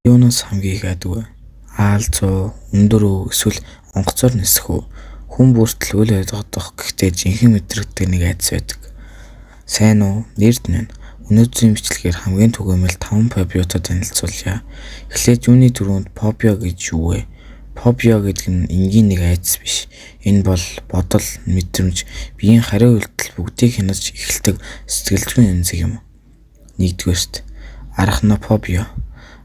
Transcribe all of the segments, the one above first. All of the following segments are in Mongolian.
Юунаас хамгийн их айдаг вэ? Аалзуу, өндөр үү, эсвэл онгоцоор нисэх үү? Хүн бүртэл үл ойлгох гэхдээ жинхэнэ мэдрэгддэг нэг айдас байдаг. Сайн уу? Нэрд нь. Өнөөдрийн бичлэгээр хамгийн түгээмэл 5 фобиотод танилцуулъя. Эхлээд юуны түрүүнд фобио гэж юу вэ? Фобио гэдэг нь энгийн нэг айдас биш. Энэ бол бодол, мэдрэмж, биеийн хариу үйлдэл бүгдийг хянаж эхэлдэг сэтгэлзүйн эмзэг юм. Нэгдүгээрт арахнофобио.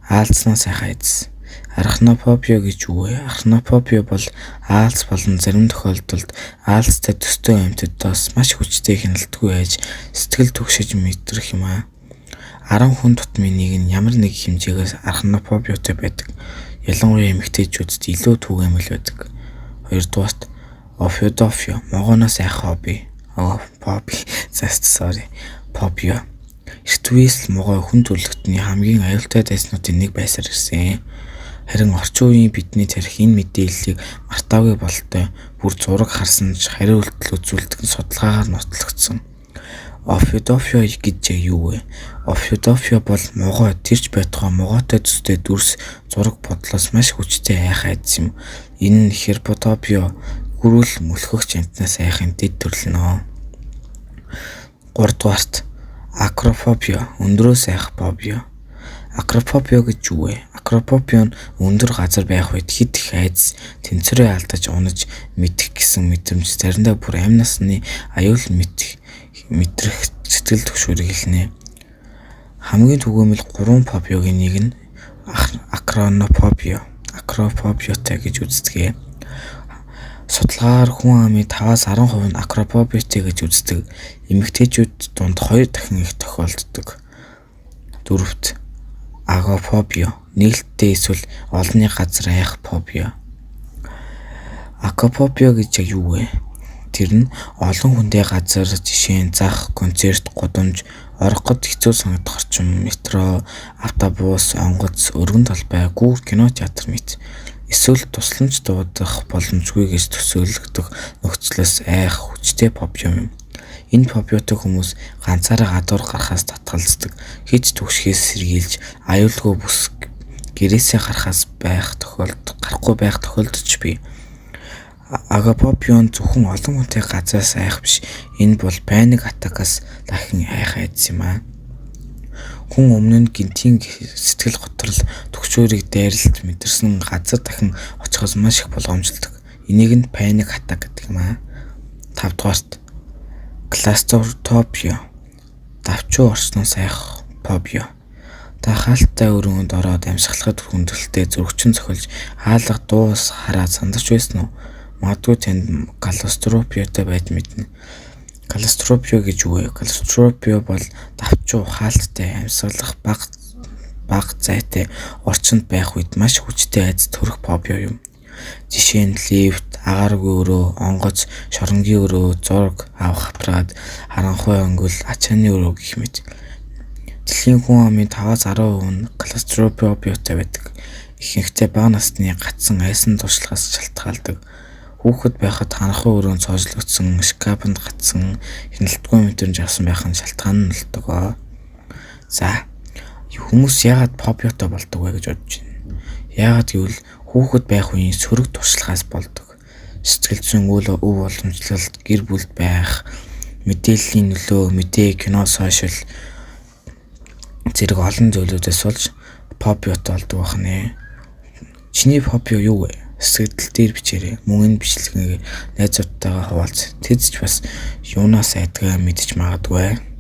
Аалзнаа сайхан айдас. Арахнофобио гэж юу вэ? Арахнофобио бол аалз болон зарим тохиолдолд аалзтай төстэй амьтдаас маш хүчтэй хяналтгүй байж сэтгэл түгшиж мэдрэх юм аа. 10 хүн тутмын нэг нь ямар нэг хэмжээгээс арахнофобиотой байдаг. Ялангуяа эмэгтэйчүүдэд илүү түгээмэл байдаг. Хоёрдугаарт офиодофио. Могоноос айх хобби. Фобио. Эртвээс л могой хүн төрөлхтний хамгийн аюултай дайснуудын нэг байсаар ирсэн. Харин орчин үеийн бидний тарих энэ мэдээллийг мартаагүй бололтой бүр зураг харсан ч хариу үйлдэл үзүүлдэг судалгаагаар нотлогдсон. Офиодофио гэж юу вэ? Офиодофио бол могой тэрч байтугай могойтой төстэй дүрс зураг бодлоос маш хүчтэй айх айдас юм. Энэ нь херботофио гүрүүл мөлхөгч амтнаас айхын дэд төрөл нөө. 3 дугаарт акрофобио. Өндрөөс айх фобио. Акрофобио гэж юу вэ? Акрофобио нь өндөр газар байх үед хит их айдас, тэнцвэрээ алдаж унаж мэдэх гэсэн мэдрэмж, заримдаа бүр амь насны аюул мэдрэх сэтгэл түгшүүрийг хэлнэ. Хамгийн түгээмэл 3 фобиогийн нэг нь акронофобио. Акрофобиотой гэж үздэг. Судалгаагаар хүн амын 5-10% нь акрофобиотой гэж үздэг. Эмэгтэйчүүд дунд 2 дахин их тохиолддог. 4-т агофобио. Нээлттэй эсвэл олонний газар айх фобио. Агофобио гэж юу вэ? Тэр нь олон хүнтэй газар, жишээ нь зах, концерт, гудамж, ороход хэцүү санагдах орчин, метро, автобус, онгоц, өргөн талбай, гүүр, кино, театр мэт. Эсвэл тусламж дуудах боломжгүйгээс төсөөлөгдөх нөхцлөөс айх хүчтэй фобио юм. Энэ фобиотой хүмүүс ганцаараа гадуур гарахаас татгалздаг, хийж түгшгээс сэргийлж, аюулгүй бүс гэрээсээ гарахгүй байх тохиолдож бий. Агофобио нь зөвхөн олон хүнтэй газраас айх биш. Энэ бол паник атакаас дахин айх айдас юм аа. Хүн өмнө нь гинтийн сэтгэл готрол түгшүүрийг дайралт мэдэрсэн газар дахин очихоос маш их болгоомжлдог. Энийг нь паник атак гэдэг юм аа. 5 дугаарт клаустрофобио. Давчуу орсноос айх фобио. Та хаалттай өрөөнд ороод амьсгалахад хүндрэлтэй зөрөгчөн цохилж хаалга дуус хараад сандарч байсан уу? Магадгүй танд клаустрофобиотой байж мэднэ. Клаустрофобио гэж юу вэ? Клаустрофобио бол давчуу, хаалттай, амьсгалах бага зайтай орчинд байх үед маш хүчтэй айдас төрөх фобио юм. Жишээ нь лифт, агааргүй өрөө, онгоц, шоронгийн өрөө, зураг авах аппарат, харанхуй өнгөл, ачааны өрөө гэх мэт. Дэлхийн хүн амын 5-10% нь клаустрофобиотой байдаг. Ихэнхдээ бага насны гацсан айсан туршлагаас шалтгаалдаг. Хүүхэд байхад харанхуй өрөөнд цоожлогдсон, шкафанд гацсан, хяналтгүй мэдрэмж авсан байх нь шалтгаан нь болдог. За, хүмүүс яагаад фобиотой болдог вэ гэж бодож байна? Яагаад гэвэл хүүхэд байх үеийн сөрөг туршлагаас болдог. Сэтгэл зүйн өв уламжлалт, гэр бүлд байх, мэдээллийн нөлөө, мэдээ, кино, сошиал зэрэг олон зүйлүүдээс болж фобиотой болдог байна. Чиний фобио юу вэ? Сэтгэл дээр бичээрэй. Мөн энэ бичлэгийг найзуудтайгаа хуваалц. Тэд ч бас юунаас айдгаа мэдж магадгүй.